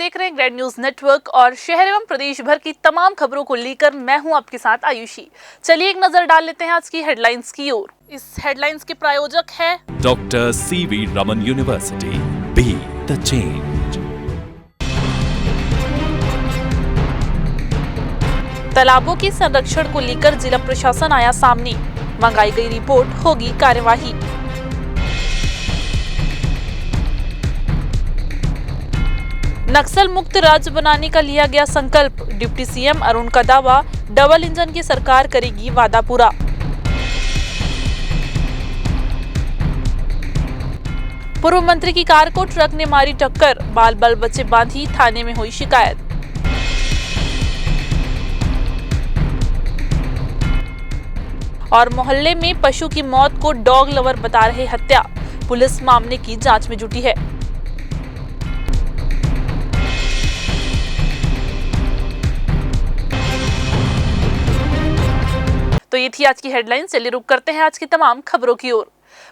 देख रहे हैं ग्रैंड न्यूज नेटवर्क और शहर एवं प्रदेश भर की तमाम खबरों को लेकर मैं हूं आपके साथ आयुषी। चलिए एक नजर डाल लेते हैं आज की हेडलाइंस की ओर। इस हेडलाइंस के प्रायोजक है doctor CV Raman university, be the change. तालाबों के संरक्षण को लेकर जिला प्रशासन आया सामने, मंगाई गई रिपोर्ट, होगी कार्यवाही। नक्सल मुक्त राज्य बनाने का लिया गया संकल्प, डिप्टी सीएम अरुण का दावा, डबल इंजन की सरकार करेगी वादा पूरा। पूर्व मंत्री की कार को ट्रक ने मारी टक्कर, बाल बाल बच्चे बांधी, थाने में हुई शिकायत। और मोहल्ले में पशु की मौत को डॉग लवर बता रहे हत्या, पुलिस मामले की जांच में जुटी है। तो ये थी आज की हेडलाइंस। चलिए रुक करते हैं आज की तमाम खबरों की ओर।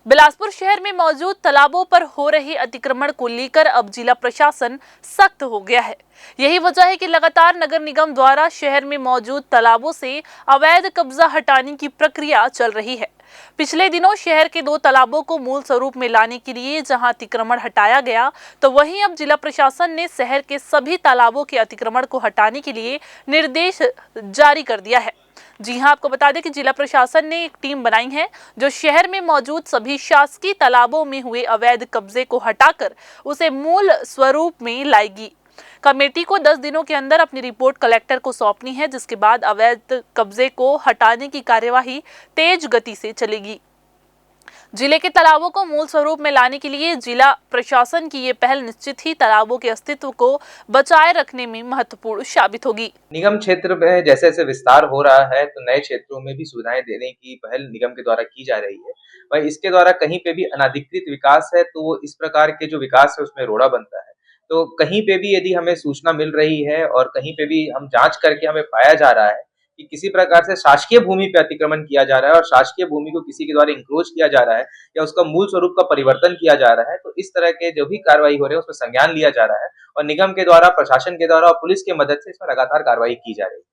बिलासपुर शहर में मौजूद तालाबों पर हो रहे अतिक्रमण को लेकर अब जिला प्रशासन सख्त हो गया है। यही वजह है कि लगातार नगर निगम द्वारा शहर में मौजूद तालाबों से अवैध कब्जा हटाने की प्रक्रिया चल रही है। पिछले दिनों शहर के 2 तालाबों को मूल स्वरूप में लाने के लिए जहां अतिक्रमण हटाया गया, तो वहीं अब जिला प्रशासन ने शहर के सभी तालाबों के अतिक्रमण को हटाने के लिए निर्देश जारी कर दिया है। जी हां, आपको बता दें कि जिला प्रशासन ने एक टीम बनाई है जो शहर में मौजूद सभी शासकीय तालाबों में हुए अवैध कब्जे को हटाकर उसे मूल स्वरूप में लाएगी। कमेटी को 10 दिनों के अंदर अपनी रिपोर्ट कलेक्टर को सौंपनी है, जिसके बाद अवैध कब्जे को हटाने की कार्यवाही तेज गति से चलेगी। जिले के तालाबों को मूल स्वरूप में लाने के लिए जिला प्रशासन की ये पहल निश्चित ही तालाबों के अस्तित्व को बचाए रखने में महत्वपूर्ण साबित होगी। निगम क्षेत्र में जैसे जैसे विस्तार हो रहा है, तो नए क्षेत्रों में भी सुविधाएं देने की पहल निगम के द्वारा की जा रही है। वहीं इसके द्वारा कहीं पे भी अनाधिकृत विकास है, तो वो इस प्रकार के जो विकास है उसमें रोड़ा बनता है। तो कहीं पे भी यदि हमें सूचना मिल रही है और कहीं पे भी हम जांच करके हमें पाया जा रहा है कि किसी प्रकार से शासकीय भूमि पे अतिक्रमण किया जा रहा है और शासकीय भूमि को किसी के द्वारा इंक्रोच किया जा रहा है या उसका मूल स्वरूप का परिवर्तन किया जा रहा है, तो इस तरह के जो भी कार्रवाई हो रही है उसमें संज्ञान लिया जा रहा है और निगम के द्वारा, प्रशासन के द्वारा और पुलिस की मदद से इसमें लगातार कार्रवाई की जा रही है।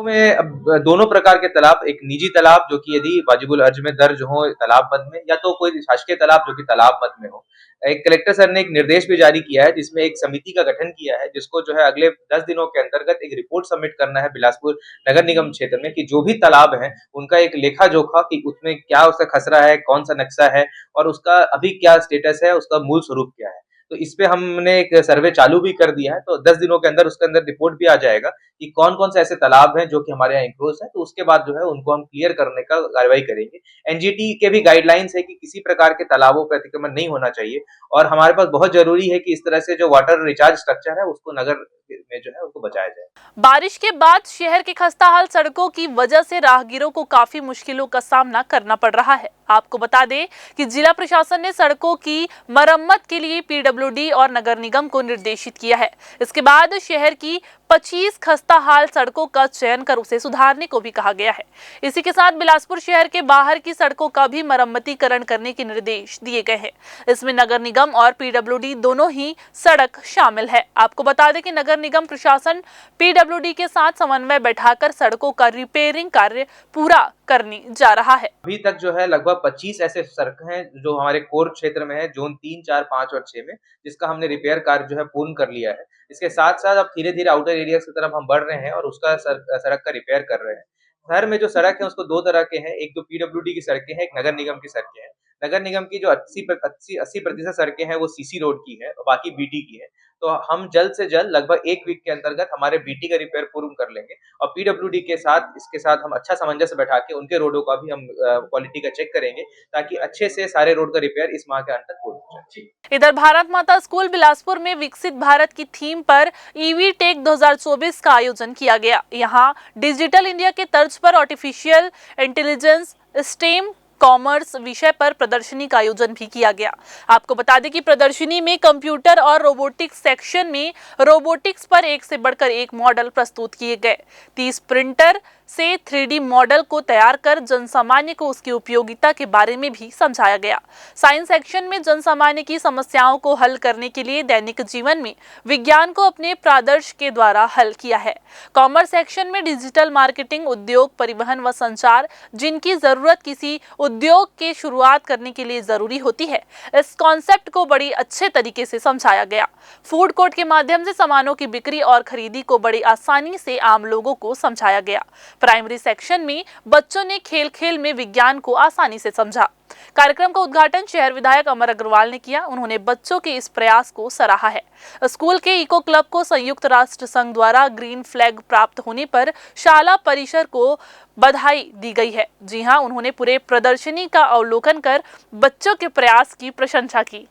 में अब दोनों प्रकार के तालाब, एक निजी तालाब जो कि यदि वाजिबुल अर्ज में दर्ज हो तालाब मद में, या तो कोई शासकीय तालाब जो कि तालाब मद में हो। एक कलेक्टर सर ने एक निर्देश भी जारी किया है जिसमें एक समिति का गठन किया है, जिसको जो है अगले 10 दिनों के अंतर्गत एक रिपोर्ट सबमिट करना है बिलासपुर नगर निगम क्षेत्र में कि जो भी तालाब है उनका एक लेखा जोखा कि उसमें क्या उसका खसरा है, कौन सा नक्शा है और उसका अभी क्या स्टेटस है, उसका मूल स्वरूप क्या है। तो इस पे हमने एक सर्वे चालू भी कर दिया है, तो 10 दिनों के अंदर उसके अंदर रिपोर्ट भी आ जाएगा कि कौन-कौन से ऐसे तालाब हैं जो कि हमारे यहाँ इंक्रोच हैं, तो उसके बाद जो है उनको हम क्लियर करने का कार्रवाई करेंगे। एनजीटी के भी गाइडलाइंस है कि किसी प्रकार के तालाबों पे अतिक्रमण नहीं होना चाहिए और हमारे पास बहुत जरूरी है कि इस तरह से जो वाटर रिचार्ज स्ट्रक्चर है उसको नगर में जो है उसको बचाया जाए। बारिश के बाद शहर के खस्ताहाल सड़कों की वजह से राहगीरों को काफी मुश्किलों का सामना करना पड़ रहा है। आपको बता दें कि जिला प्रशासन ने सड़कों की मरम्मत के लिए पीडब्ल्यूडी और नगर निगम को निर्देशित किया है। इसके बाद शहर की 25 खस्ताहाल सड़कों का चयन कर उसे सुधारने को भी कहा गया है। इसी के साथ बिलासपुर शहर के बाहर की सड़कों का भी मरम्मतीकरण करने के निर्देश दिए गए हैं। इसमें नगर निगम और पीडब्ल्यूडी दोनों ही सड़क शामिल है। आपको बता दें कि नगर निगम प्रशासन पीडब्ल्यूडी के साथ समन्वय बैठाकर सड़कों का रिपेयरिंग कार्य पूरा करने जा रहा है। अभी तक जो है लगभग 25 ऐसे सड़क हैं जो हमारे कोर क्षेत्र में है, जोन 3, 4, 5 और 6 में, जिसका हमने रिपेयर कार्य जो है पूर्ण कर लिया है। इसके साथ साथ अब धीरे धीरे आउटर एरिया की तरफ हम बढ़ रहे हैं और उसका सड़क का रिपेयर कर रहे हैं। शहर में जो सड़क है उसको 2 तरह के हैं, एक तो पीडब्ल्यूडी की सड़कें हैं, एक नगर निगम की सड़कें हैं। नगर निगम की जो 80% सड़कें हैं वो सीसी रोड की है और बाकी बीटी की है। तो हम जल्द से जल्द लगभग 1 वीक के अंतर्गत हमारे बीटी का रिपेयर पूर्ण कर लेंगे और पीडब्ल्यूडी के साथ इसके साथ हम अच्छा सामंजस्य बैठा के उनके रोडों का भी हम क्वालिटी का चेक करेंगे ताकि अच्छे से सारे रोड का रिपेयर इस माह के अंत तक पूर्ण हो जाए। इधर भारत माता स्कूल बिलासपुर में विकसित भारत की थीम पर ईवी टेक 2024 का आयोजन किया गया। यहाँ डिजिटल इंडिया के तर्ज पर आर्टिफिशियल इंटेलिजेंस, स्टेम, कॉमर्स विषय पर प्रदर्शनी का आयोजन भी किया गया। आपको बता दें कि प्रदर्शनी में कंप्यूटर और रोबोटिक्स सेक्शन में रोबोटिक्स पर एक से बढ़कर एक मॉडल प्रस्तुत किए गए। 30 प्रिंटर से 3D मॉडल को तैयार कर जनसामान्य को उसकी उपयोगिता के बारे में भी समझाया गया। साइंस सेक्शन में जनसामान्य की समस्याओं को हल करने के लिए दैनिक जीवन में विज्ञान को अपने प्रादर्श के द्वारा हल किया है। कॉमर्स सेक्शन में डिजिटल मार्केटिंग, उद्योग, परिवहन व संचार, जिनकी जरूरत किसी उद्योग के शुरुआत करने के लिए जरूरी होती है, इस कॉन्सेप्ट को बड़ी अच्छे तरीके से समझाया गया। फूड कोर्ट के माध्यम से सामानों की बिक्री और खरीदी को बड़ी आसानी से आम लोगों को समझाया गया। प्राइमरी सेक्शन में बच्चों ने खेल खेल में विज्ञान को आसानी से समझा। कार्यक्रम का उद्घाटन शहर विधायक अमर अग्रवाल ने किया। उन्होंने बच्चों के इस प्रयास को सराहा है। स्कूल के इको क्लब को संयुक्त राष्ट्र संघ द्वारा ग्रीन फ्लैग प्राप्त होने पर शाला परिसर को बधाई दी गई है। जी हां, उन्होंने पूरे प्रदर्शनी का अवलोकन कर बच्चों के प्रयास की प्रशंसा की।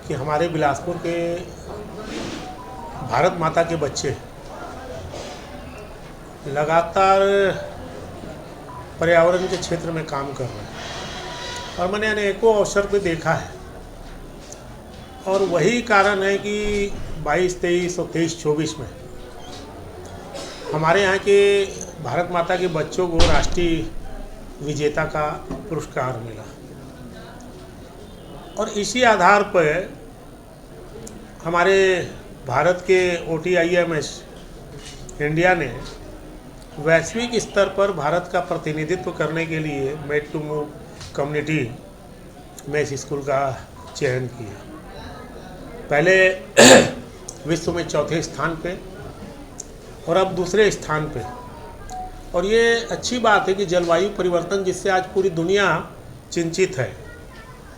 कि हमारे बिलासपुर के भारत माता के बच्चे लगातार पर्यावरण के क्षेत्र में काम कर रहे हैं और मैंने अनेकों अवसर पे देखा है, और वही कारण है कि 22, 23 और 23, 24 में हमारे यहाँ के भारत माता के बच्चों को राष्ट्रीय विजेता का पुरस्कार मिला। और इसी आधार पर हमारे भारत के OTIMS इंडिया ने वैश्विक स्तर पर भारत का प्रतिनिधित्व करने के लिए मेड टू मूव कम्युनिटी में इस स्कूल का चयन किया। पहले विश्व में चौथे स्थान पे और अब दूसरे स्थान पे। और ये अच्छी बात है कि जलवायु परिवर्तन, जिससे आज पूरी दुनिया चिंतित है,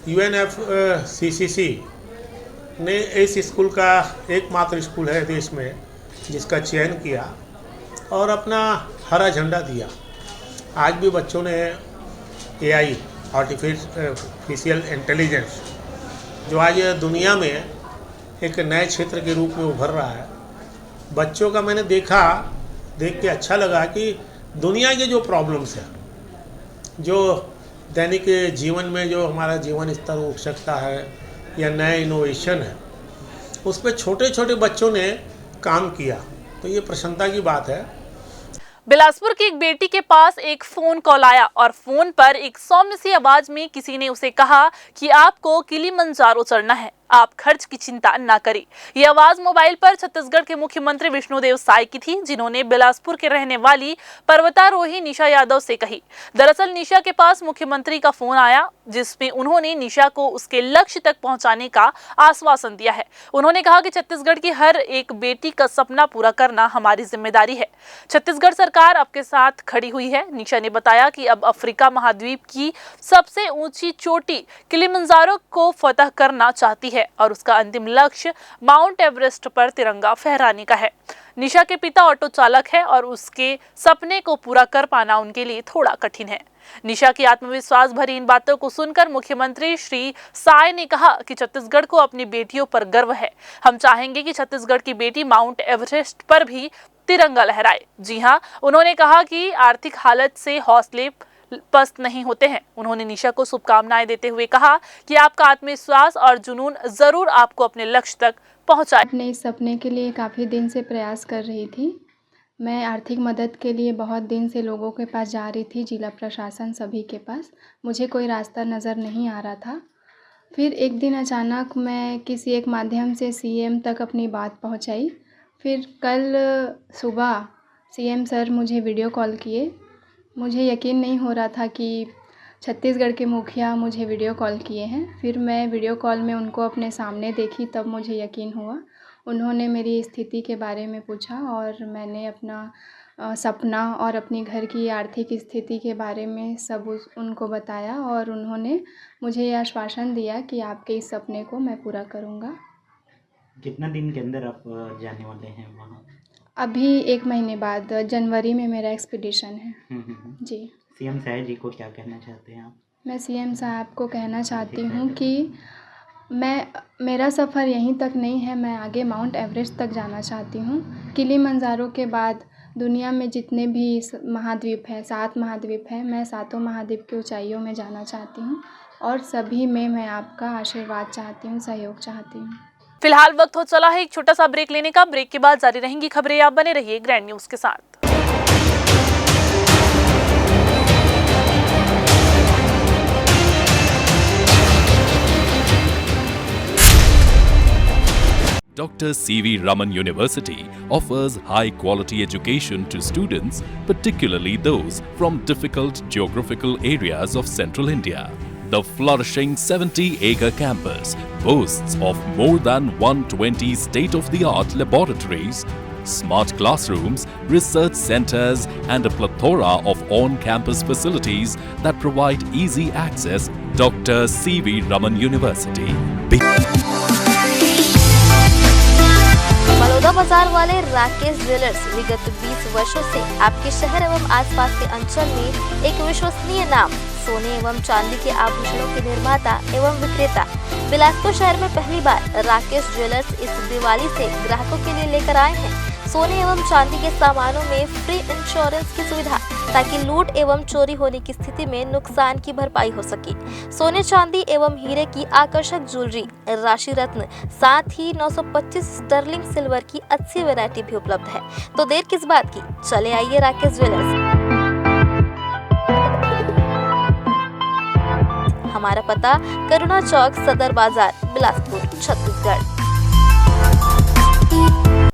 UNFCCC ने इस स्कूल का एकमात्र स्कूल है देश में जिसका चयन किया और अपना हरा झंडा दिया। आज भी बच्चों ने AI, आर्टिफिशियल इंटेलिजेंस, जो आज दुनिया में एक नए क्षेत्र के रूप में उभर रहा है, बच्चों का मैंने देख के अच्छा लगा कि दुनिया के जो प्रॉब्लम्स हैं, जो दैनिक जीवन में जो हमारा जीवन स्तर उठ सकता है या नया इनोवेशन है, उस पर छोटे छोटे बच्चों ने काम किया, तो ये प्रसन्नता की बात है। बिलासपुर की एक बेटी के पास एक फोन कॉल आया और फोन पर एक सौम्य सी आवाज में किसी ने उसे कहा कि आपको किलिमंजारो चढ़ना है, आप खर्च की चिंता ना करें। यह आवाज मोबाइल पर छत्तीसगढ़ के मुख्यमंत्री विष्णुदेव साय की थी, जिन्होंने बिलासपुर के रहने वाली पर्वतारोही निशा यादव से कही। दरअसल निशा के पास मुख्यमंत्री का फोन आया, जिसमें उन्होंने निशा को उसके लक्ष्य तक पहुंचाने का आश्वासन दिया है। उन्होंने कहा कि छत्तीसगढ़ की हर एक बेटी का सपना पूरा करना हमारी जिम्मेदारी है। छत्तीसगढ़ सरकार आपके साथ खड़ी हुई है। निशा ने बताया कि अब अफ्रीका महाद्वीप की सबसे ऊंची चोटी किलिमंजारो को फतह करना चाहती है और उसका अंतिम लक्ष्य माउंट एवरेस्ट पर तिरंगा फहराने का है। निशा के पिता ऑटो चालक है और उसके सपने को पूरा कर पाना उनके लिए थोड़ा कठिन है। निशा की आत्मविश्वास भरी इन बातों को सुनकर मुख्यमंत्री श्री साय ने कहा कि छत्तीसगढ़ को अपनी बेटियों पर गर्व है। हम चाहेंगे कि छत्तीसगढ़ की बेटी माउंट एवरेस्ट पर भी तिरंगा लहराए। जी हां, उन्होंने कहा कि आर्थिक हालत से हौसले पस्त नहीं होते हैं। उन्होंने निशा को शुभकामनाएं देते हुए कहा कि आपका आत्मविश्वास और जुनून जरूर आपको अपने लक्ष्य तक पहुंचाए। अपने इस सपने के लिए काफ़ी दिन से प्रयास कर रही थी। मैं आर्थिक मदद के लिए बहुत दिन से लोगों के पास जा रही थी, जिला प्रशासन सभी के पास। मुझे कोई रास्ता नज़र नहीं आ रहा था। फिर एक दिन अचानक मैं किसी एक माध्यम से CM तक अपनी बात पहुंचाई। फिर कल सुबह CM सर मुझे वीडियो कॉल किए। मुझे यकीन नहीं हो रहा था कि छत्तीसगढ़ के मुखिया मुझे वीडियो कॉल किए हैं। फिर मैं वीडियो कॉल में उनको अपने सामने देखी, तब मुझे यकीन हुआ। उन्होंने मेरी स्थिति के बारे में पूछा और मैंने अपना सपना और अपनी घर की आर्थिक स्थिति के बारे में सब उनको बताया और उन्होंने मुझे यह आश्वासन दिया कि आपके इस सपने को मैं पूरा करूँगा। कितना दिन के अंदर आप जाने वाले हैं वहाँ? अभी 1 महीने बाद जनवरी में मेरा एक्सपीडिशन है। जी। CM साहब जी को क्या कहना चाहते हैं आप? मैं CM साहब को कहना चाहती हूँ कि मेरा सफ़र यहीं तक नहीं है, मैं आगे माउंट एवरेस्ट तक जाना चाहती हूँ। किलिमंजारो के बाद दुनिया में जितने भी महाद्वीप हैं, 7 महाद्वीप हैं, मैं 7 महाद्वीप की ऊंचाइयों में जाना चाहती हूँ और सभी में मैं आपका आशीर्वाद चाहती हूँ, सहयोग चाहती हूँ। फिलहाल वक्त हो चला है एक छोटा सा ब्रेक लेने का। ब्रेक के बाद जारी रहेंगी खबरें। आप बने रहिए ग्रैंड न्यूज के साथ। Dr. C.V. Raman University offers high-quality education to students, particularly those from difficult geographical areas of central India. The flourishing 70-acre campus boasts of more than 120 state-of-the-art laboratories, smart classrooms, research centers, and a plethora of on-campus facilities that provide easy access. Dr. C.V. Raman University. Baloda बाजार वाले Rakesh jewellers विगत 20 वर्षों से आपके शहर एवं आसपास के अंचल में एक विश्वसनीय नाम। सोने एवं चांदी के आभूषणों के निर्माता एवं विक्रेता। बिलासपुर शहर में पहली बार राकेश ज्वेलर्स इस दिवाली से ग्राहकों के लिए लेकर आए हैं सोने एवं चांदी के सामानों में फ्री इंश्योरेंस की सुविधा, ताकि लूट एवं चोरी होने की स्थिति में नुकसान की भरपाई हो सके। सोने चांदी एवं हीरे की आकर्षक ज्वेलरी, राशि रत्न, साथ ही 925 स्टर्लिंग सिल्वर की अच्छी वैरायटी भी उपलब्ध है। तो देर किस बात की, चले आइए राकेश ज्वेलर्स। हमारा पता करुणा चौक, सदर बाजार, बिलासपुर, छत्तीसगढ़।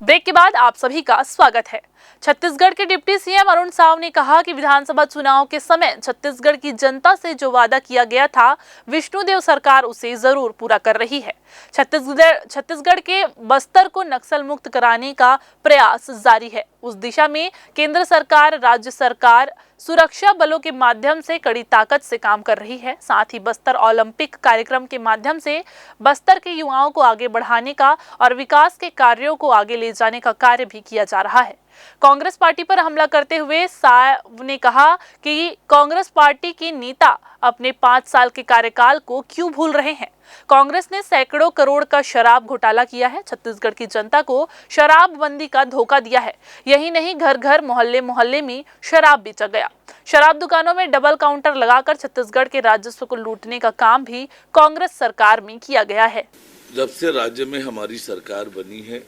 ब्रेक के बाद आप सभी का स्वागत है। छत्तीसगढ़ के डिप्टी सीएम अरुण साव ने कहा कि विधानसभा चुनाव के समय छत्तीसगढ़ की जनता से जो वादा किया गया था, विष्णुदेव सरकार उसे जरूर पूरा कर रही है। छत्तीसगढ़ के बस्तर को नक्सल मुक्त कराने का प्रयास जारी है। उस दिशा में केंद्र सरकार, राज्य सरकार सुरक्षा बलों के माध्यम से कड़ी ताकत से काम कर रही है। साथ ही बस्तर ओलंपिक कार्यक्रम के माध्यम से बस्तर के युवाओं को आगे बढ़ाने का और विकास के कार्यों को आगे ले जाने का कार्य भी किया जा रहा है। कांग्रेस पार्टी पर हमला करते हुए साव ने कहा कि कांग्रेस पार्टी के नेता अपने 5 साल के कार्यकाल को क्यों भूल रहे हैं। कांग्रेस ने सैकड़ों करोड़ का शराब घोटाला किया है। छत्तीसगढ़ की जनता को शराबबंदी का धोखा दिया है। यही नहीं, घर घर, मोहल्ले मोहल्ले में शराब बेचा गया। शराब दुकानों में डबल काउंटर लगाकर छत्तीसगढ़ के राजस्व को लूटने का काम भी कांग्रेस सरकार में किया गया है। जब से राज्य में हमारी सरकार बनी है,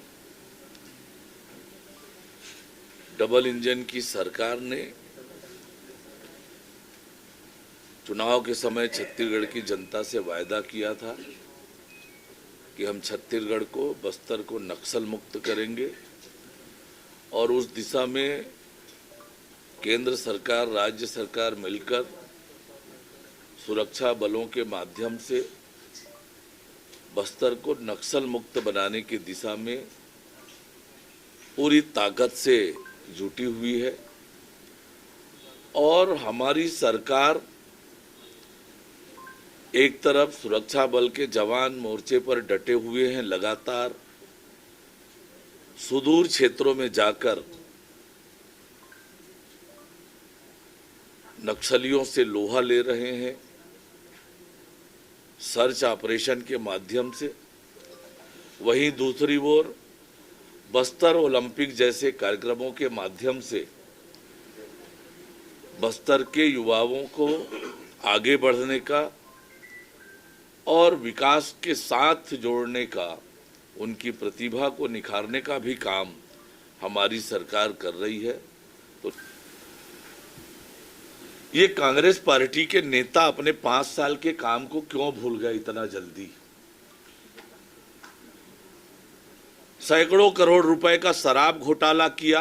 डबल इंजन की सरकार ने चुनाव के समय छत्तीसगढ़ की जनता से वायदा किया था कि हम छत्तीसगढ़ को, बस्तर को नक्सल मुक्त करेंगे और उस दिशा में केंद्र सरकार, राज्य सरकार मिलकर सुरक्षा बलों के माध्यम से बस्तर को नक्सल मुक्त बनाने की दिशा में पूरी ताकत से जुटी हुई है। और हमारी सरकार एक तरफ सुरक्षा बल के जवान मोर्चे पर डटे हुए हैं, लगातार सुदूर क्षेत्रों में जाकर नक्सलियों से लोहा ले रहे हैं, सर्च ऑपरेशन के माध्यम से। वहीं दूसरी ओर बस्तर ओलंपिक जैसे कार्यक्रमों के माध्यम से बस्तर के युवाओं को आगे बढ़ने का और विकास के साथ जोड़ने का, उनकी प्रतिभा को निखारने का भी काम हमारी सरकार कर रही है। तो ये कांग्रेस पार्टी के नेता अपने 5 साल के काम को क्यों भूल गए इतना जल्दी। सैकड़ों करोड़ रुपए का शराब घोटाला किया,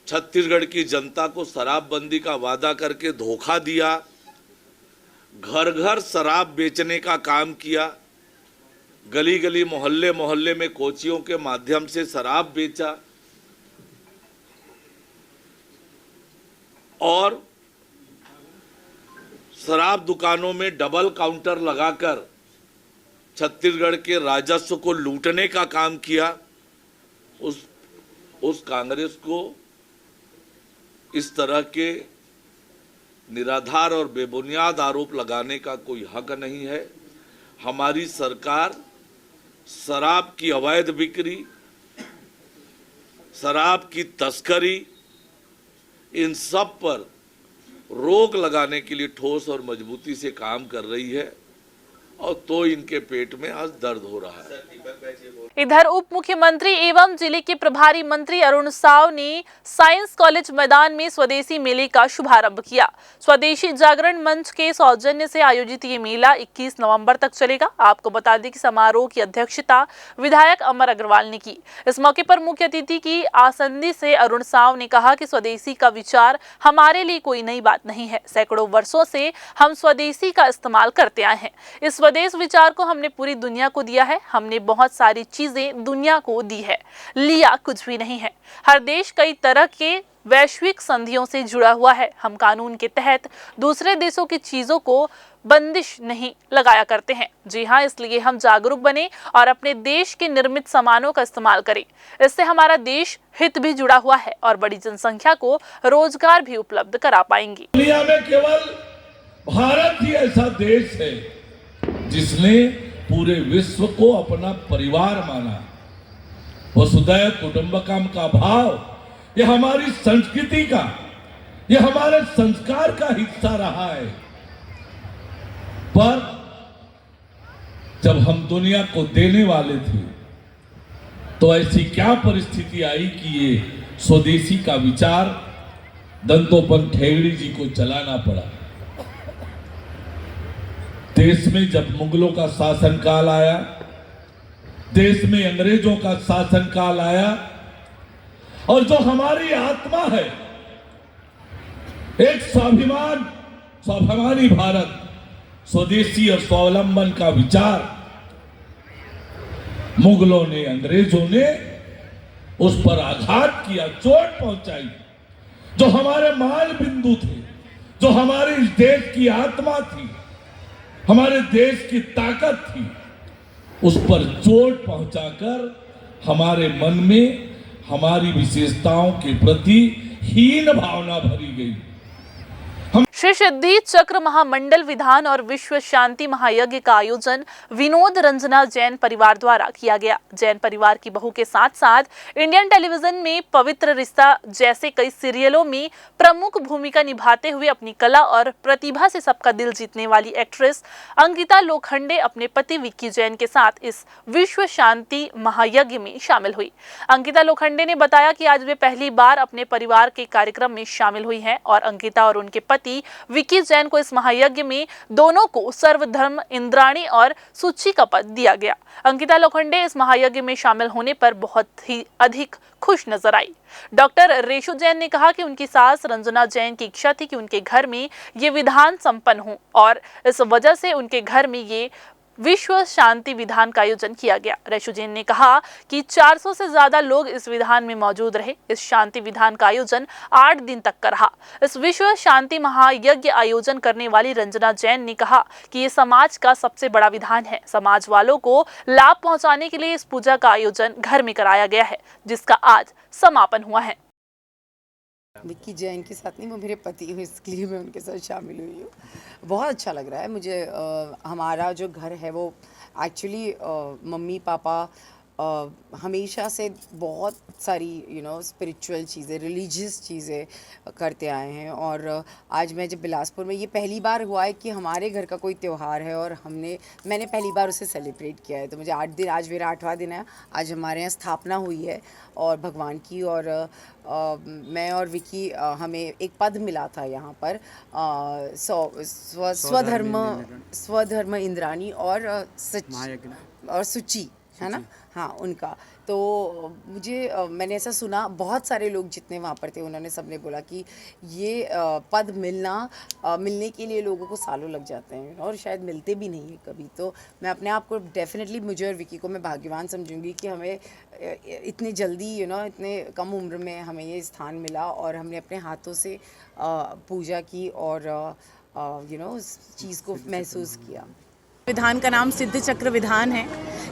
छत्तीसगढ़ की जनता को शराबबंदी का वादा करके धोखा दिया, घर घर शराब बेचने का काम किया, गली गली, मोहल्ले मोहल्ले में कोचियों के माध्यम से शराब बेचा और शराब दुकानों में डबल काउंटर लगाकर छत्तीसगढ़ के राजस्व को लूटने का काम किया। उस कांग्रेस को इस तरह के निराधार और बेबुनियाद आरोप लगाने का कोई हक नहीं है। हमारी सरकार शराब की अवैध बिक्री, शराब की तस्करी, इन सब पर रोक लगाने के लिए ठोस और मजबूती से काम कर रही है, और तो इनके पेट में आज दर्द हो रहा है। इधर उप मुख्यमंत्री एवं जिले के प्रभारी मंत्री अरुण साव ने साइंस कॉलेज मैदान में स्वदेशी मेले का शुभारंभ किया। स्वदेशी जागरण मंच के सौजन्य से आयोजित ये मेला 21 नवंबर तक चलेगा। आपको बता दें कि समारोह की अध्यक्षता विधायक अमर अग्रवाल ने की। इस मौके पर मुख्य अतिथि की आसंदी से अरुण साव ने कहा कि स्वदेशी का विचार हमारे लिए कोई नई बात नहीं है। सैकड़ों वर्षों से हम स्वदेशी का इस्तेमाल करते आए हैं। इस स्वदेश विचार को हमने पूरी दुनिया को दिया है। हमने बहुत सारी चीजें दुनिया को दी है, लिया कुछ भी नहीं है। हर देश कई तरह के वैश्विक संधियों से जुड़ा हुआ है। हम कानून के तहत दूसरे देशों की चीजों को बंदिश नहीं लगाया करते हैं। जी हाँ, इसलिए हम जागरूक बने और अपने देश के निर्मित सामानों का इस्तेमाल करें। इससे हमारा देश हित भी जुड़ा हुआ है और बड़ी जनसंख्या को रोजगार भी उपलब्ध करा पाएंगे। दुनिया में केवल भारत ही ऐसा देश है जिसने पूरे विश्व को अपना परिवार माना। वसुधैव कुटुंबकम का भाव यह हमारी संस्कृति का, यह हमारे संस्कार का हिस्सा रहा है। पर जब हम दुनिया को देने वाले थे तो ऐसी क्या परिस्थिति आई कि ये स्वदेशी का विचार दंतोपंत ठेंगड़ी जी को चलाना पड़ा। देश में जब मुगलों का शासनकाल आया, देश में अंग्रेजों का शासनकाल आया, और जो हमारी आत्मा है, एक स्वाभिमानी भारत, स्वदेशी और स्वावलंबन का विचार मुगलों ने, अंग्रेजों ने उस पर आघात किया, चोट पहुंचाई। जो हमारे माल बिंदु थे, जो हमारे इस देश की आत्मा थी, हमारे देश की ताकत थी, उस पर चोट पहुंचाकर हमारे मन में हमारी विशेषताओं के प्रति हीन भावना भरी गई। श्री सिद्धि चक्र महामंडल विधान और विश्व शांति महायज्ञ का आयोजन विनोद रंजना जैन परिवार द्वारा किया गया। जैन परिवार की बहू के साथ साथ इंडियन टेलीविजन में पवित्र रिश्ता जैसे कई सीरियलों में प्रमुख भूमिका निभाते हुए अपनी कला और प्रतिभा से सबका दिल जीतने वाली एक्ट्रेस अंकिता लोखंडे अपने पति विक्की जैन के साथ इस विश्व शांति महायज्ञ में शामिल हुई। अंकिता लोखंडे ने बताया कि आज वे पहली बार अपने परिवार के कार्यक्रम में शामिल हुई हैं और अंकिता और उनके पति विक्की जैन को इस महायज्ञ में दोनों को सर्वधर्म इंद्राणी और सूची का पद दिया गया। अंकिता लोखंडे इस महायज्ञ में शामिल होने पर बहुत ही अधिक खुश नजर आई। डॉक्टर रेशु जैन ने कहा कि उनकी सास रंजना जैन की इच्छा थी कि उनके घर में ये विधान संपन्न हो और इस वजह से उनके घर में ये विश्व शांति विधान का आयोजन किया गया। रेशु जैन ने कहा कि 400 से ज्यादा लोग इस विधान में मौजूद रहे। इस शांति विधान का आयोजन 8 दिन तक का रहा। इस विश्व शांति महायज्ञ आयोजन करने वाली रंजना जैन ने कहा कि ये समाज का सबसे बड़ा विधान है। समाज वालों को लाभ पहुंचाने के लिए इस पूजा का आयोजन घर में कराया गया है, जिसका आज समापन हुआ है। विक्की जैन के साथ नहीं, वो मेरे पति हूँ, इसलिए मैं उनके साथ शामिल हुई हूँ। बहुत अच्छा लग रहा है मुझे। हमारा जो घर है वो एक्चुअली मम्मी पापा हमेशा से बहुत सारी स्पिरिचुअल चीज़ें, रिलीजियस चीज़ें करते आए हैं। और आज मैं जब बिलासपुर में, ये पहली बार हुआ है कि हमारे घर का कोई त्यौहार है और मैंने पहली बार उसे सेलिब्रेट किया है। तो मुझे 8 दिन, आज मेरा 8वां दिन है। आज हमारे यहाँ स्थापना हुई है और भगवान की, और मैं और विकी हमें एक पद मिला था यहाँ पर, स्वधर्म इंद्राणी और सुची है ना, हाँ उनका। तो मुझे मैंने ऐसा सुना, बहुत सारे लोग जितने वहाँ पर थे उन्होंने सबने बोला कि ये पद मिलने के लिए लोगों को सालों लग जाते हैं और शायद मिलते भी नहीं है कभी। तो मैं अपने आप को डेफिनेटली, मुझे और विकी को मैं भाग्यवान समझूंगी कि हमें इतनी जल्दी इतने कम उम्र में हमें ये स्थान मिला और हमने अपने हाथों से पूजा की और उस चीज़ को महसूस किया। विधान का नाम सिद्ध चक्र विधान है।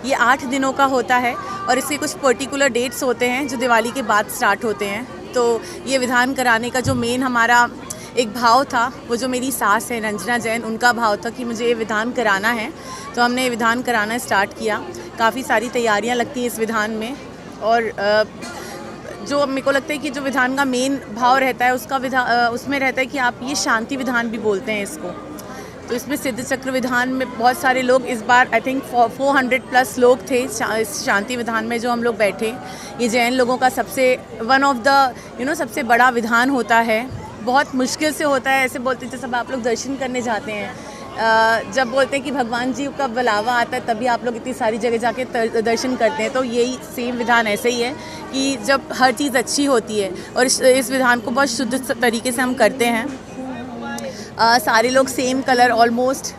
ये 8 दिनों का होता है और इसके कुछ पर्टिकुलर डेट्स होते हैं जो दिवाली के बाद स्टार्ट होते हैं। तो ये विधान कराने का जो मेन हमारा एक भाव था, वो जो मेरी सास है रंजना जैन, उनका भाव था कि मुझे ये विधान कराना है। तो हमने ये विधान कराना स्टार्ट किया। काफ़ी सारी तैयारियां लगती हैं इस विधान में और जो मेरे को लगता है कि जो विधान का मेन भाव रहता है उसमें रहता है कि आप ये शांति विधान भी बोलते हैं इसको। तो इसमें सिद्ध चक्र विधान में बहुत सारे लोग इस बार आई थिंक 400+ लोग थे इस शांति विधान में जो हम लोग बैठे। ये जैन लोगों का सबसे वन ऑफ द सबसे बड़ा विधान होता है। बहुत मुश्किल से होता है। ऐसे बोलते थे सब आप लोग दर्शन करने जाते हैं, जब बोलते हैं कि भगवान जी का बुलावा आता है तभी आप लोग इतनी सारी जगह जाके दर्शन करते हैं। तो यही सेम विधान ऐसे ही है कि जब हर चीज़ अच्छी होती है और इस विधान को बहुत शुद्ध तरीके से हम करते हैं। सारे लोग सेम कलर ऑलमोस्ट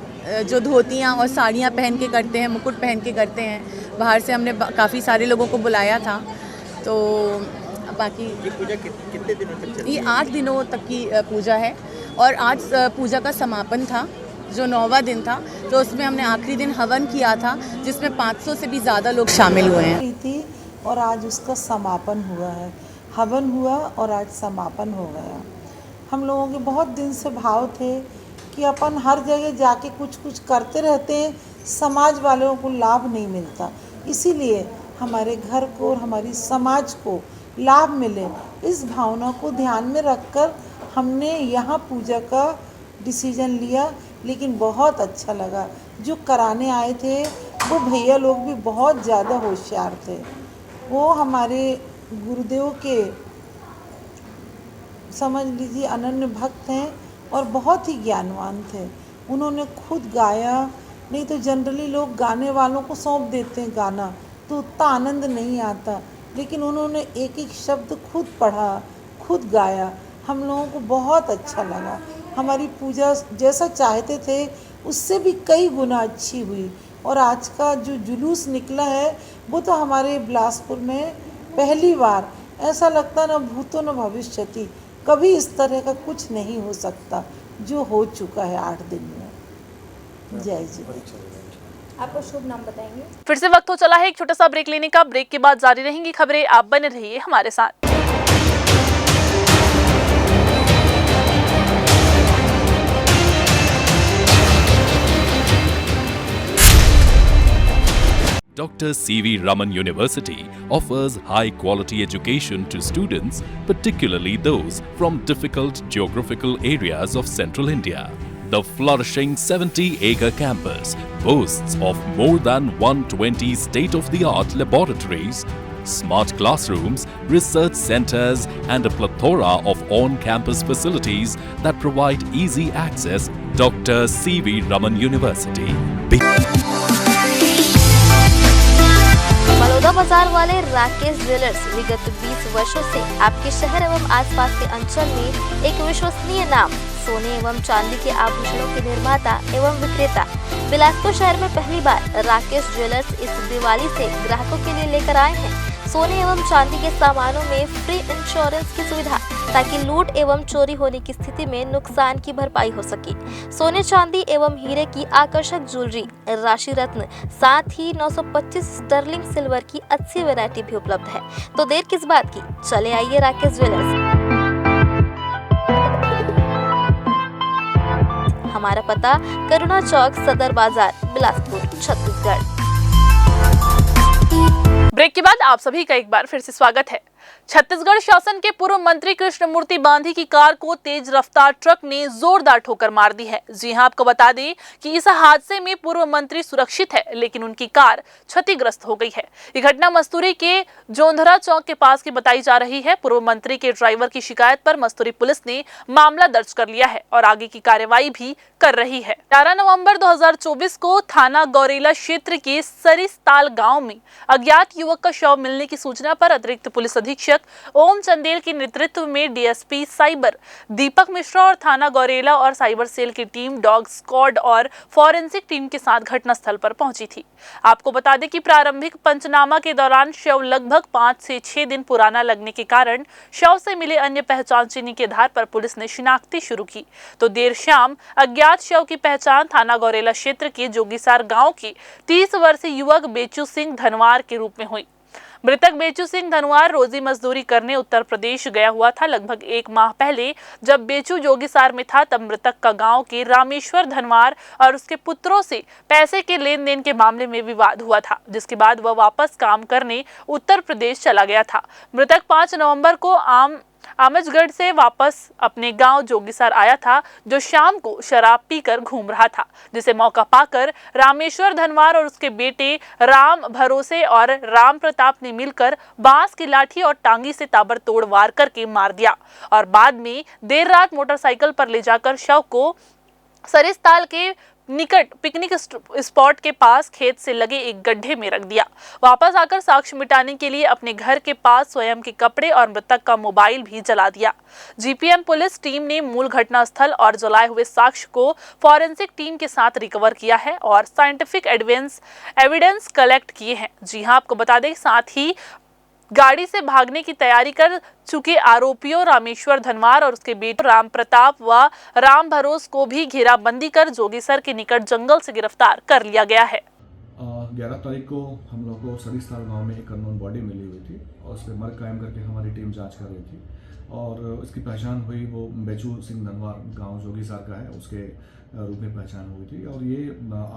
जो धोतियाँ और साड़ियाँ पहन के करते हैं, मुकुट पहन के करते हैं। बाहर से हमने काफ़ी सारे लोगों को बुलाया था। तो बाकी ये पूजा कितने दिनों तक चलती है? ये 8 दिनों तक की पूजा है और आज पूजा का समापन था जो 9वां दिन था। तो उसमें हमने आखिरी दिन हवन किया था जिसमें 500 से भी ज़्यादा लोग शामिल हुए हैं थी और आज उसका समापन हुआ है। हवन हुआ और आज समापन हो गया। हम लोगों के बहुत दिन से भाव थे कि अपन हर जगह जाके कुछ कुछ करते रहते हैं, समाज वालों को लाभ नहीं मिलता। इसीलिए हमारे घर को और हमारी समाज को लाभ मिले, इस भावना को ध्यान में रखकर हमने यहाँ पूजा का डिसीजन लिया। लेकिन बहुत अच्छा लगा। जो कराने आए थे वो भैया लोग भी बहुत ज़्यादा होशियार थे। वो हमारे गुरुदेव के समझ लीजिए अनन्य भक्त हैं और बहुत ही ज्ञानवान थे। उन्होंने खुद गाया, नहीं तो जनरली लोग गाने वालों को सौंप देते हैं गाना तो उतना आनंद नहीं आता। लेकिन उन्होंने एक एक शब्द खुद पढ़ा, खुद गाया। हम लोगों को बहुत अच्छा लगा। हमारी पूजा जैसा चाहते थे उससे भी कई गुना अच्छी हुई। और आज का जो जुलूस निकला है वो तो हमारे बिलासपुर में पहली बार, ऐसा लगता न भूतो न भविष्यति, कभी इस तरह का कुछ नहीं हो सकता जो हो चुका है 8 दिन में। जय जी। आपको शुभ नाम बताएंगे? फिर से वक्त हो चला है एक छोटा सा ब्रेक लेने का। ब्रेक के बाद जारी रहेंगी खबरें, आप बने रहिए हमारे साथ। Dr. C.V. Raman University offers high-quality education to students, particularly those from difficult geographical areas of Central India. The flourishing 70-acre campus boasts of more than 120 state-of-the-art laboratories, smart classrooms, research centers, and a plethora of on-campus facilities that provide easy access. Dr. C.V. Raman University. Baloda बाजार वाले Rakesh jewellers विगत 20 वर्षों से आपके शहर एवं आसपास के अंचल में एक विश्वसनीय नाम, सोने एवं चांदी के आभूषणों के निर्माता एवं विक्रेता। बिलासपुर शहर में पहली बार राकेश ज्वेलर्स इस दिवाली से ग्राहकों के लिए लेकर आए हैं सोने एवं चांदी के सामानों में फ्री इंश्योरेंस की सुविधा, ताकि लूट एवं चोरी होने की स्थिति में नुकसान की भरपाई हो सके। सोने चांदी एवं हीरे की आकर्षक ज्वेलरी, राशि रत्न, साथ ही 925 स्टर्लिंग सिल्वर की अच्छी वैरायटी भी उपलब्ध है। तो देर किस बात की, चले आइए राकेश ज्वेलर्स। हमारा पता करुणा चौक, सदर बाजार, बिलासपुर, छत्तीसगढ़। ब्रेक के बाद आप सभी का एक बार फिर से स्वागत है। छत्तीसगढ़ शासन के पूर्व मंत्री कृष्णमूर्ति बांधी की कार को तेज रफ्तार ट्रक ने जोरदार ठोकर मार दी है। जी हां, आपको बता दें कि इस हादसे में पूर्व मंत्री सुरक्षित है, लेकिन उनकी कार क्षतिग्रस्त हो गई है। ये घटना मस्तूरी के जोंधरा चौक के पास की बताई जा रही है। पूर्व मंत्री के ड्राइवर की शिकायत पर मस्तूरी पुलिस ने मामला दर्ज कर लिया है और आगे की कार्रवाई भी कर रही है। 11 नवंबर 2024 को थाना गौरेला क्षेत्र के सरिस्ताल गांव में अज्ञात युवक का शव मिलने की सूचना पर अतिरिक्त पुलिस अधीक्षक ओम चंदेल के नेतृत्व में डीएसपी साइबर दीपक मिश्रा और थाना गौरेला और साइबर सेल की टीम डॉग स्क्वाड और फॉरेंसिक टीम के साथ घटनास्थल पर पहुंची थी। आपको बता दें कि प्रारंभिक पंचनामा के दौरान शव लगभग 5 से 6 दिन पुराना लगने के कारण शव से मिले अन्य पहचान चिन्ह के आधार पर पुलिस ने शिनाख्ती शुरू की। तो देर शाम अज्ञात शव की पहचान थाना गौरेला क्षेत्र के जोगीसार गांव के 30 वर्षीय युवक बेचू सिंह धनवार के रूप में हुई। मृतक बेचू सिंह धनवार रोजी मजदूरी करने उत्तर प्रदेश गया हुआ था। लगभग 1 माह पहले जब बेचू जोगीसार में था तब मृतक का गांव के रामेश्वर धनवार और उसके पुत्रों से पैसे के लेन देन के मामले में विवाद हुआ था, जिसके बाद वह वापस काम करने उत्तर प्रदेश चला गया था। मृतक 5 नवंबर को आमजगढ़ से वापस अपने गांव जोगीसार आया था, जो शाम को शराब पीकर घूम रहा था, जिसे मौका पाकर रामेश्वर धनवार और उसके बेटे राम भरोसे और राम प्रताप ने मिलकर बांस की लाठी और टांगी से ताबड़तोड़ वार करके मार दिया और बाद में देर रात मोटरसाइकिल पर ले जाकर शव को सरिस्ताल के निकट पिकनिक स्पॉट के पास खेत से लगे एक गड्ढे में रख दिया। वापस आकर साक्ष्य मिटाने के लिए अपने घर के पास स्वयं के कपड़े और मृतक का मोबाइल भी जला दिया। जीपीएम पुलिस टीम ने मूल घटना स्थल और जलाए हुए साक्ष्य को फॉरेंसिक टीम के साथ रिकवर किया है और साइंटिफिक एविडेंस कलेक्ट किए हैं। जी हां, आपको बता दें, साथ ही गाड़ी से भागने की तैयारी कर चुके आरोपियों रामेश्वर धनवार और उसके बेटे राम प्रताप व राम भरोस को भी घेराबंदी कर जोगीसर के निकट जंगल से गिरफ्तार कर लिया गया है। 11 तारीख को हम लोग को सरिस्ताल गांव में एक अननोन बॉडी मिली हुई थी और उस पर मर्ग कायम करके हमारी टीम जांच कर रही थी और इसकी पहचान हुई, वो बेचू सिंह धनवार गांव जोगीसार का है, उसके रूप में पहचान हुई थी और ये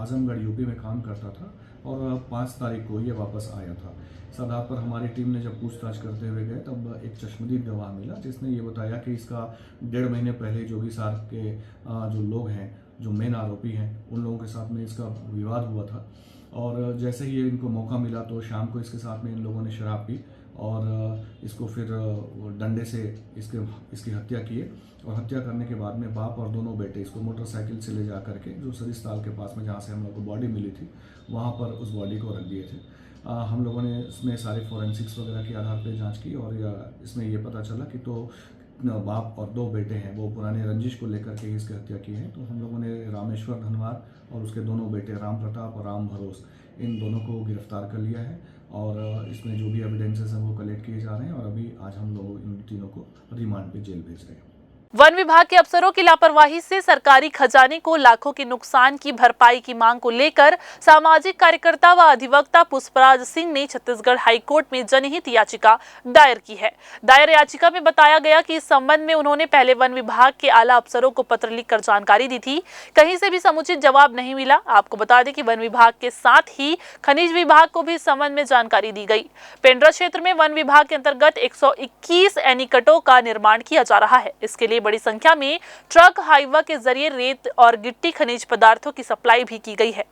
आजमगढ़ यूपी में काम करता था और 5 तारीख को ये वापस आया था। इस आधार पर हमारी टीम ने जब पूछताछ करते हुए गए तब एक चश्मदीद गवाह मिला जिसने ये बताया कि इसका 1.5 महीने पहले जोगीसार के जो लोग हैं, जो मेन आरोपी हैं, उन लोगों के साथ में इसका विवाद हुआ था और जैसे ही इनको मौका मिला तो शाम को इसके साथ में इन लोगों ने शराब पी और इसको फिर डंडे से इसकी हत्या किए और हत्या करने के बाद में बाप और दोनों बेटे इसको मोटरसाइकिल से ले जा करके जो सरिस्ताल के पास में जहाँ से हम लोग को बॉडी मिली थी वहाँ पर उस बॉडी को रख दिए थे। हम लोगों ने इसमें सारे फॉरेंसिक्स वगैरह के आधार पर जांच की और इसमें ये पता चला कि तो बाप और 2 बेटे हैं वो पुराने रंजिश को लेकर के इसकी हत्या की है। तो हम लोगों ने रामेश्वर धनवार और उसके दोनों बेटे राम प्रताप और राम भरोस, इन दोनों को गिरफ्तार कर लिया है और इसमें जो भी एविडेंसेस हैं वो कलेक्ट किए जा रहे हैं और अभी आज हम लोग इन तीनों को रिमांड पे जेल भेज रहे हैं। वन विभाग के अफसरों की लापरवाही से सरकारी खजाने को लाखों के नुकसान की भरपाई की मांग को लेकर सामाजिक कार्यकर्ता व अधिवक्ता पुष्पराज सिंह ने छत्तीसगढ़ हाईकोर्ट में जनहित याचिका दायर की है। दायर याचिका में बताया गया कि इस संबंध में उन्होंने पहले वन विभाग के आला अफसरों को पत्र लिखकर जानकारी दी थी, कहीं से भी समुचित जवाब नहीं मिला। आपको बता दें कि वन विभाग के साथ ही खनिज विभाग को भी इस संबंध में जानकारी दी गई। पेंड्रा क्षेत्र में वन विभाग के अंतर्गत 121 एनीकटों का निर्माण किया जा रहा है। इसके लिए बड़ी संख्या में ट्रक हाईवा के जरिए रेत और गिट्टी खनिज पदार्थों की सप्लाई भी की गई है।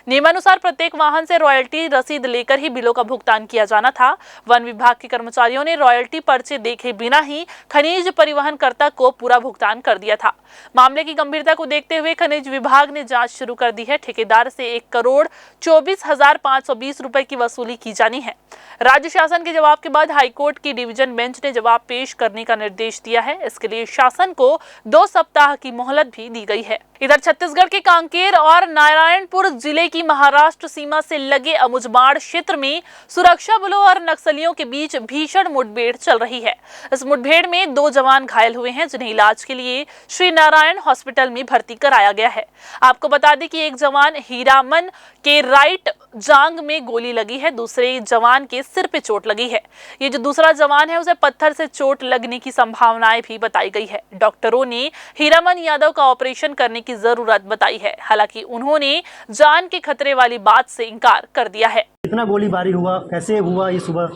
नियमानुसार प्रत्येक वाहन से रॉयल्टी रसीद लेकर ही बिलों का भुगतान किया जाना था। वन विभाग के कर्मचारियों ने रॉयल्टी पर्चे देखे बिना ही खनिज परिवहनकर्ता को पूरा भुगतान कर दिया था। मामले की गंभीरता को देखते हुए खनिज विभाग ने जांच शुरू कर दी है। ठेकेदार से 1,24,520 रुपए की वसूली की जानी है। राज्य शासन के जवाब के बाद हाईकोर्ट की डिवीजन बेंच ने जवाब पेश करने का निर्देश दिया है। इसके लिए शासन को 2 सप्ताह की मोहलत भी दी गई है। इधर छत्तीसगढ़ के कांकेर और नारायणपुर जिले की महाराष्ट्र सीमा से लगे अमुजमाड़ क्षेत्र में सुरक्षा बलों और नक्सलियों के बीच भीषण मुठभेड़ चल रही है। इस मुठभेड़ में 2 जवान घायल हुए हैं, जिन्हें इलाज के लिए श्री नारायण हॉस्पिटल में भर्ती कराया गया है। आपको बता दें कि एक जवान हीरामन के राइट जांघ में गोली लगी है, दूसरे जवान के सिर पे चोट लगी है। ये जो दूसरा जवान है उसे पत्थर से चोट लगने की संभावनाएं भी बताई गई है। डॉक्टरों ने हीरामन यादव का ऑपरेशन करने की जरूरत बताई है, हालांकि उन्होंने जान के खतरे वाली बात से इनकार कर दिया है। कितना गोलीबारी हुआ, कैसे हुआ ये? सुबह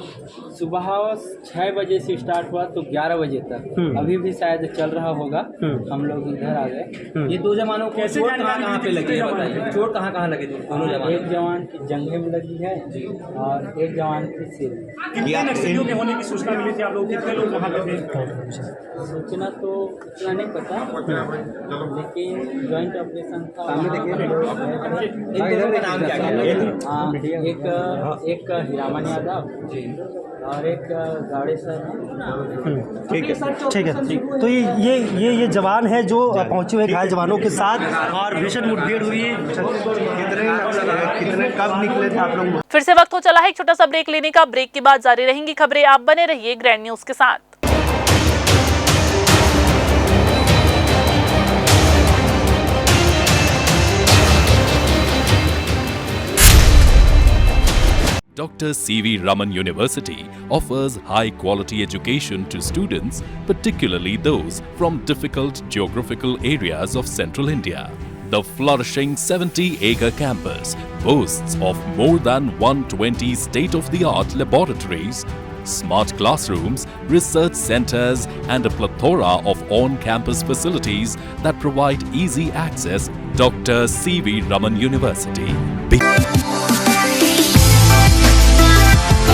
6 बजे से स्टार्ट हुआ तो 11 बजे तक, अभी भी शायद चल रहा होगा। हम लोग इधर आ गए। ये 2 जवानों को कैसे चोट कहाँ पे लगी है बताइए? चोट कहाँ लगी थी दोनों जवान? एक जवान की जंघे में लगी है और एक जवान की सिर। कितने नक्सलियों के होने की सूचना मिली थी आप लोग? कितने लोग वहाँ पे थे? सूचना तो इतना नहीं पता, लेकिन ज्वाइंट ऑपरेशन था। एक हीरामन यादव और एक गाड़ेसर। ठीक है। तो ये जवान है जो पहुंचे हुए घायल जवानों के साथ और भीषण मुठभेड़ हुई है। कितने कब निकले थे आप लोग? फिर से वक्त हो चला है एक छोटा सा ब्रेक लेने का। ब्रेक के बाद जारी रहेंगी खबरें। आप बने रहिए ग्रैंड न्यूज के साथ। Dr. C.V. Raman University offers high-quality education to students, particularly those from difficult geographical areas of Central India. The flourishing 70-acre campus boasts of more than 120 state-of-the-art laboratories, smart classrooms, research centers, and a plethora of on-campus facilities that provide easy access. Dr. C.V. Raman University.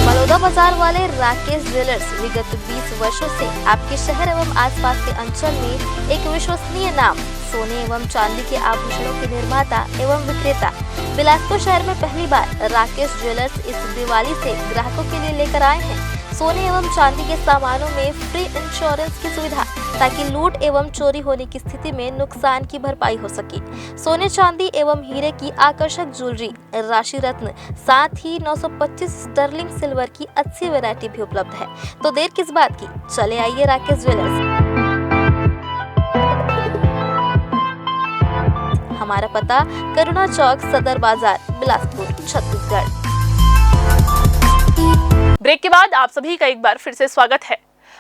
Baloda बाजार वाले Rakesh jewellers विगत 20 वर्षों से आपके शहर एवं आसपास के अंचल में एक विश्वसनीय नाम, सोने एवं चांदी के आभूषणों के निर्माता एवं विक्रेता। बिलासपुर शहर में पहली बार राकेश ज्वेलर्स इस दिवाली से ग्राहकों के लिए लेकर आए हैं सोने एवं चांदी के सामानों में फ्री इंश्योरेंस की सुविधा, ताकि लूट एवं चोरी होने की स्थिति में नुकसान की भरपाई हो सके। सोने चांदी एवं हीरे की आकर्षक ज्वेलरी, राशि रत्न, साथ ही 925 स्टर्लिंग सिल्वर की अच्छी वैरायटी भी उपलब्ध है। तो देर किस बात की, चले आइए राकेश ज्वेलर्स। हमारा पता करुणा चौक, सदर बाजार, बिलासपुर, छत्तीसगढ़। ब्रेक के बाद आप सभी का एक बार फिर से स्वागत है।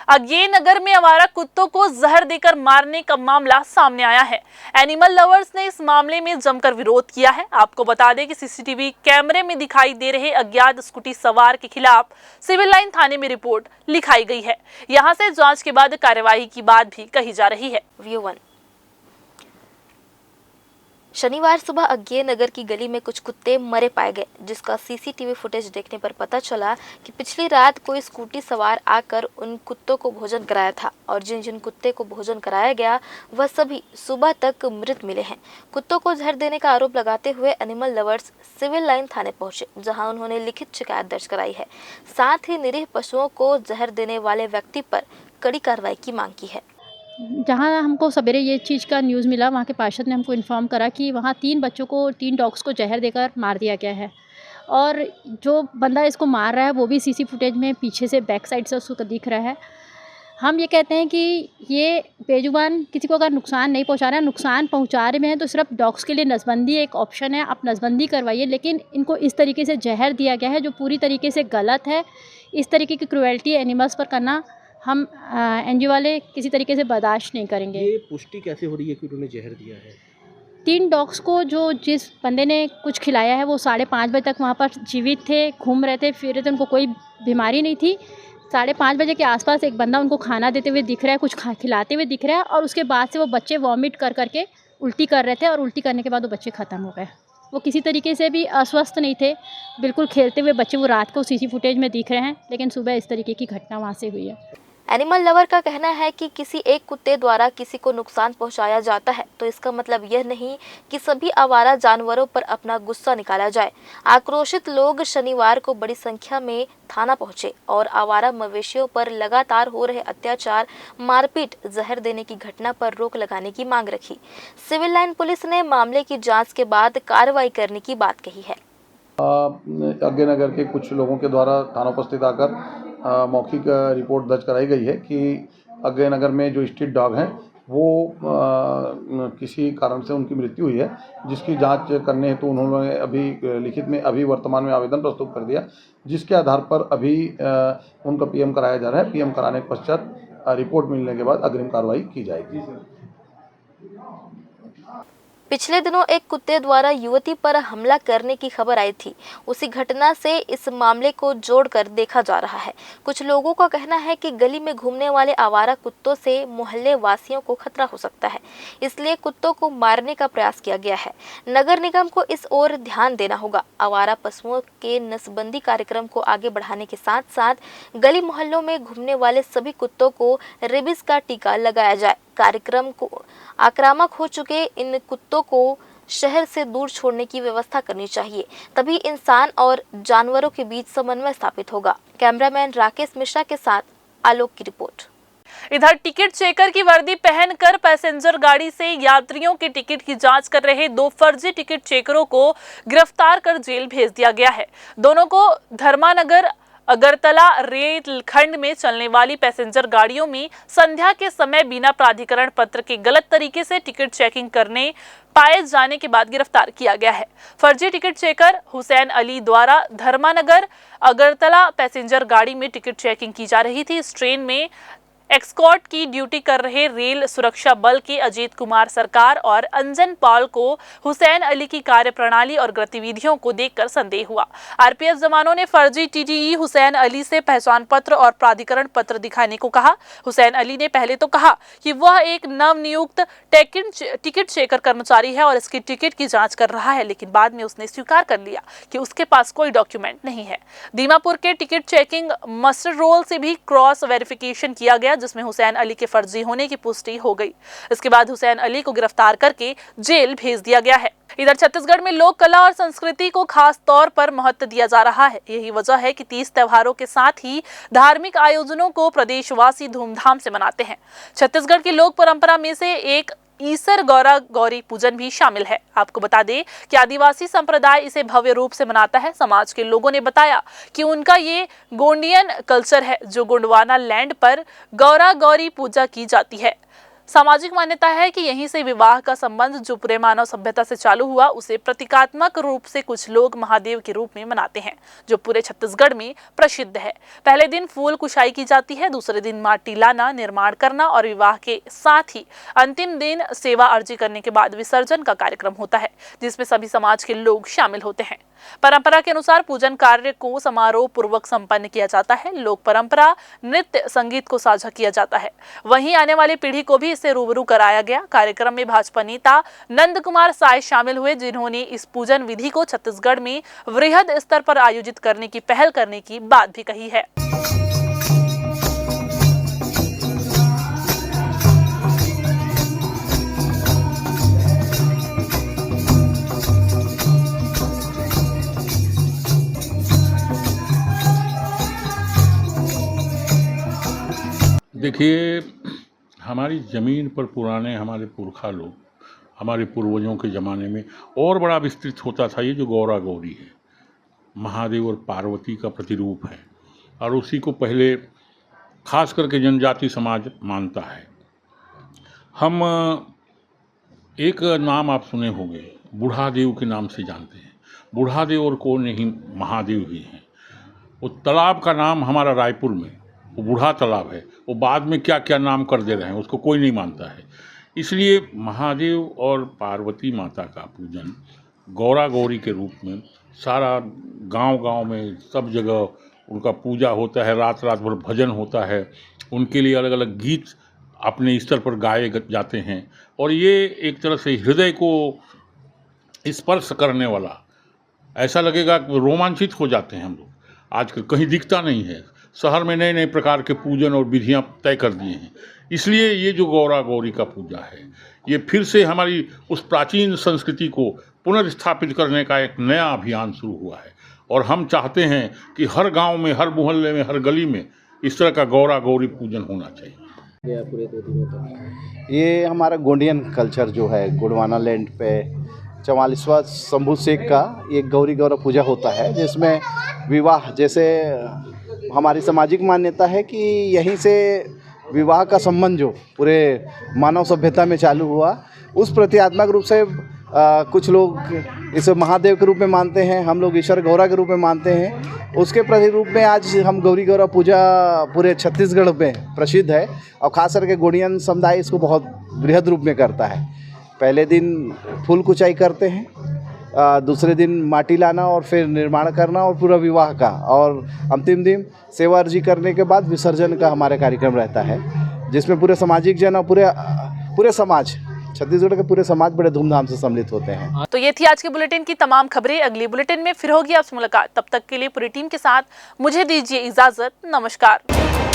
अज्ञे नगर में आवारा कुत्तों को जहर देकर मारने का मामला सामने आया है। एनिमल लवर्स ने इस मामले में जमकर विरोध किया है। आपको बता दें कि सीसीटीवी कैमरे में दिखाई दे रहे अज्ञात स्कूटी सवार के खिलाफ सिविल लाइन थाने में रिपोर्ट लिखाई गई है। यहां से जांच के बाद कार्यवाही की बात भी कही जा रही है। व्यू 1। शनिवार सुबह अज्ञे नगर की गली में कुछ कुत्ते मरे पाए गए, जिसका सीसीटीवी फुटेज देखने पर पता चला कि पिछली रात कोई स्कूटी सवार आकर उन कुत्तों को भोजन कराया था और जिन जिन कुत्ते को भोजन कराया गया वह सभी सुबह तक मृत मिले हैं। कुत्तों को जहर देने का आरोप लगाते हुए एनिमल लवर्स सिविल लाइन थाने पहुंचे, जहां उन्होंने लिखित शिकायत दर्ज कराई है। साथ ही निरीह पशुओं को जहर देने वाले व्यक्ति पर कड़ी कार्रवाई की मांग की है। जहाँ हमको सवेरे ये चीज़ का न्यूज़ मिला, वहाँ के पार्षद ने हमको इन्फॉर्म करा कि वहाँ 3 बच्चों को, 3 डॉग्स को जहर देकर मार दिया गया है और जो बंदा इसको मार रहा है वो भी सीसी फुटेज में पीछे से बैक साइड से उसको दिख रहा है। हम ये कहते हैं कि ये बेजुबान किसी को अगर नुकसान नहीं पहुँचा रहा है, नुकसान पहुँचा रहे हैं तो सिर्फ डॉग्स के लिए नसबंदी एक ऑप्शन है, आप नसबंदी करवाइए, लेकिन इनको इस तरीके से जहर दिया गया है जो पूरी तरीके से गलत है। इस तरीके की क्रूएल्टी एनिमल्स पर करना हम एनजीओ वाले किसी तरीके से बर्दाश्त नहीं करेंगे। ये पुष्टि कैसे हो रही है कि उन्होंने जहर दिया है? 3 डॉग्स को जो जिस बंदे ने कुछ खिलाया है वो 5:30 बजे तक वहाँ पर जीवित थे, घूम रहे थे, फिर रहे थे, उनको कोई बीमारी नहीं थी। 5:30 बजे के आसपास एक बंदा उनको खाना देते हुए दिख रहा है, कुछ खिलाते हुए दिख रहा है और उसके बाद से वो बच्चे वॉमिट कर करके उल्टी कर रहे थे और उल्टी करने के बाद वो बच्चे ख़त्म हो गए। वो किसी तरीके से भी अस्वस्थ नहीं थे, बिल्कुल खेलते हुए बच्चे वो रात को सीसी फुटेज में दिख रहे हैं, लेकिन सुबह इस तरीके की घटना वहाँ से हुई है। एनिमल लवर का कहना है कि किसी एक कुत्ते द्वारा किसी को नुकसान पहुंचाया जाता है तो इसका मतलब यह नहीं कि सभी आवारा जानवरों पर अपना गुस्सा निकाला जाए। आक्रोशित लोग शनिवार को बड़ी संख्या में थाना पहुंचे और आवारा मवेशियों पर लगातार हो रहे अत्याचार, मारपीट, जहर देने की घटना पर रोक लगाने की मांग रखी। सिविल लाइन पुलिस ने मामले की जाँच के बाद कार्रवाई करने की बात कही है। अज्ञे नगर के कुछ लोगों के द्वारा थाना उपस्थित आकर मौखिक रिपोर्ट दर्ज कराई गई है कि अज्ञे नगर में जो स्ट्रीट डॉग हैं वो किसी कारण से उनकी मृत्यु हुई है, जिसकी जांच करने हेतु उन्होंने अभी लिखित में अभी वर्तमान में आवेदन प्रस्तुत कर दिया, जिसके आधार पर अभी उनका पीएम कराया जा रहा है। पीएम कराने के पश्चात रिपोर्ट मिलने के बाद अग्रिम कार्रवाई की जाएगी। पिछले दिनों एक कुत्ते द्वारा युवती पर हमला करने की खबर आई थी। उसी घटना से इस मामले को जोड़कर देखा जा रहा है। कुछ लोगों का कहना है कि गली में घूमने वाले आवारा कुत्तों से मोहल्ले वासियों को खतरा हो सकता है, इसलिए कुत्तों को मारने का प्रयास किया गया है। नगर निगम को इस ओर ध्यान देना होगा। आवारा पशुओं के नसबंदी कार्यक्रम को आगे बढ़ाने के साथ साथ गली मोहल्लों में घूमने वाले सभी कुत्तों को रेबीज का टीका लगाया जाए। कार्यक्रम को आक्रामक हो चुके इन कुत्तों को शहर से दूर छोड़ने की व्यवस्था करनी चाहिए, तभी इंसान और जानवरों के बीच समन्वय स्थापित होगा। कैमरामैन राकेश मिश्रा के साथ आलोक की रिपोर्ट। इधर टिकट चेकर की वर्दी पहनकर पैसेंजर गाड़ी से यात्रियों के टिकट की जांच कर रहे 2 फर्जी टिकट चेकरों को गिरफ्तार कर जेल भेज दिया गया है। दोनों को धर्मानगर अगरतला रेलखंड में चलने वाली पैसेंजर गाड़ियों में संध्या के समय बिना प्राधिकरण पत्र के गलत तरीके से टिकट चेकिंग करने पाए जाने के बाद गिरफ्तार किया गया है। फर्जी टिकट चेकर हुसैन अली द्वारा धर्मानगर अगरतला पैसेंजर गाड़ी में टिकट चेकिंग की जा रही थी। इस ट्रेन में एक्सकॉर्ट की ड्यूटी कर रहे रेल सुरक्षा बल के अजीत कुमार सरकार और अंजन पाल को हुसैन अली की कार्यप्रणाली और गतिविधियों को देखकर संदेह हुआ। आरपीएफ जवानों ने फर्जी टीटीई हुसैन अली से पहचान पत्र और प्राधिकरण पत्र दिखाने को कहा। हुसैन अली ने पहले तो कहा कि वह एक नवनियुक्त टिकट चेकर कर्मचारी है और इसकी टिकट की जांच कर रहा है, लेकिन बाद में उसने स्वीकार कर लिया कि उसके पास कोई डॉक्यूमेंट नहीं है। दीमापुर के टिकट चेकिंग मस्टर रोल से भी क्रॉस वेरिफिकेशन किया गया, जिसमें हुसैन अली के फर्जी होने की पुष्टि हो गई। इसके बाद हुसैन अली को गिरफ्तार करके जेल भेज दिया गया है। इधर छत्तीसगढ़ में लोक कला और संस्कृति को खास तौर पर महत्व दिया जा रहा है। यही वजह है कि 30 त्योहारों के साथ ही धार्मिक आयोजनों को प्रदेशवासी धूमधाम से मनाते हैं। छत्तीसगढ़ की लोक परंपरा में से एक ईसर गौरा गौरी पूजन भी शामिल है। आपको बता दें कि आदिवासी संप्रदाय इसे भव्य रूप से मनाता है। समाज के लोगों ने बताया कि उनका ये गोंडियन कल्चर है, जो गोंडवाना लैंड पर गौरा गौरी पूजा की जाती है। सामाजिक मान्यता है कि यहीं से विवाह का संबंध जो पूरे मानव सभ्यता से चालू हुआ, उसे प्रतीकात्मक रूप से कुछ लोग महादेव के रूप में मनाते हैं, जो पूरे छत्तीसगढ़ में प्रसिद्ध है। पहले दिन फूल कुशाई की जाती है, दूसरे दिन माटी लाना, निर्माण करना और विवाह के साथ ही अंतिम दिन सेवा अर्जी करने के बाद विसर्जन का कार्यक्रम होता है, जिसमें सभी समाज के लोग शामिल होते हैं। परंपरा के अनुसार पूजन कार्य को समारोह पूर्वक संपन्न किया जाता है। लोक परंपरा, नृत्य, संगीत को साझा किया जाता है। वहीं आने वाली पीढ़ी को भी इससे रूबरू कराया गया। कार्यक्रम में भाजपा नेता नंद कुमार साय शामिल हुए, जिन्होंने इस पूजन विधि को छत्तीसगढ़ में वृहद स्तर पर आयोजित करने की पहल करने की बात भी कही है। देखिए, हमारी ज़मीन पर पुराने हमारे पुरखा लोग, हमारे पूर्वजों के ज़माने में और बड़ा विस्तृत होता था ये जो गौरा गौरी है, महादेव और पार्वती का प्रतिरूप है और उसी को पहले खास करके जनजाति समाज मानता है। हम एक नाम आप सुने होंगे, बूढ़ादेव के नाम से जानते हैं। बूढ़ादेव और कौन नहीं, महादेव ही हैं। वो तालाब का नाम हमारा रायपुर में वो बूढ़ा तालाब है, वो बाद में क्या क्या नाम कर दे रहे हैं, उसको कोई नहीं मानता है। इसलिए महादेव और पार्वती माता का पूजन गौरा गौरी के रूप में सारा गांव-गांव में सब जगह उनका पूजा होता है। रात रात भर भजन होता है, उनके लिए अलग अलग गीत अपने स्तर पर गाए जाते हैं और ये एक तरह से हृदय को स्पर्श करने वाला, ऐसा लगेगा कि रोमांचित हो जाते हैं हम लोग। आजकल कहीं दिखता नहीं है। शहर में नए नए प्रकार के पूजन और विधियां तय कर दिए हैं। इसलिए ये जो गौरा गौरी का पूजा है, ये फिर से हमारी उस प्राचीन संस्कृति को पुनर्स्थापित करने का एक नया अभियान शुरू हुआ है और हम चाहते हैं कि हर गांव में, हर मोहल्ले में, हर गली में इस तरह का गौरा गौरी पूजन होना चाहिए। पूरे 2 दिनों तक ये हमारा गोंडियन कल्चर जो है, गोंडवाना लैंड पे 44वां शंभू शेख का एक गौरी गौरा पूजा होता है, जिसमें विवाह, जैसे हमारी सामाजिक मान्यता है कि यहीं से विवाह का संबंध जो पूरे मानव सभ्यता में चालू हुआ, उस प्रतीकात्मक रूप से कुछ लोग इसे महादेव के रूप में मानते हैं, हम लोग ईश्वर गौरा के रूप में मानते हैं। उसके प्रतिरूप में आज हम गौरी गौरा पूजा पूरे छत्तीसगढ़ में प्रसिद्ध है और ख़ास करके गोंडियन समुदाय इसको बहुत बृहद रूप में करता है। पहले दिन फूल कुचाई करते हैं, दूसरे दिन माटी लाना और फिर निर्माण करना और पूरा विवाह का, और अंतिम दिन सेवा अर्जी करने के बाद विसर्जन का हमारा कार्यक्रम रहता है, जिसमें पूरे सामाजिक जन और पूरे समाज, छत्तीसगढ़ के पूरे समाज बड़े धूमधाम से सम्मिलित होते हैं। तो ये थी आज के बुलेटिन की तमाम खबरें। अगली बुलेटिन में फिर होगी आपसे मुलाकात। तब तक के लिए पूरी टीम के साथ मुझे दीजिए इजाजत। नमस्कार।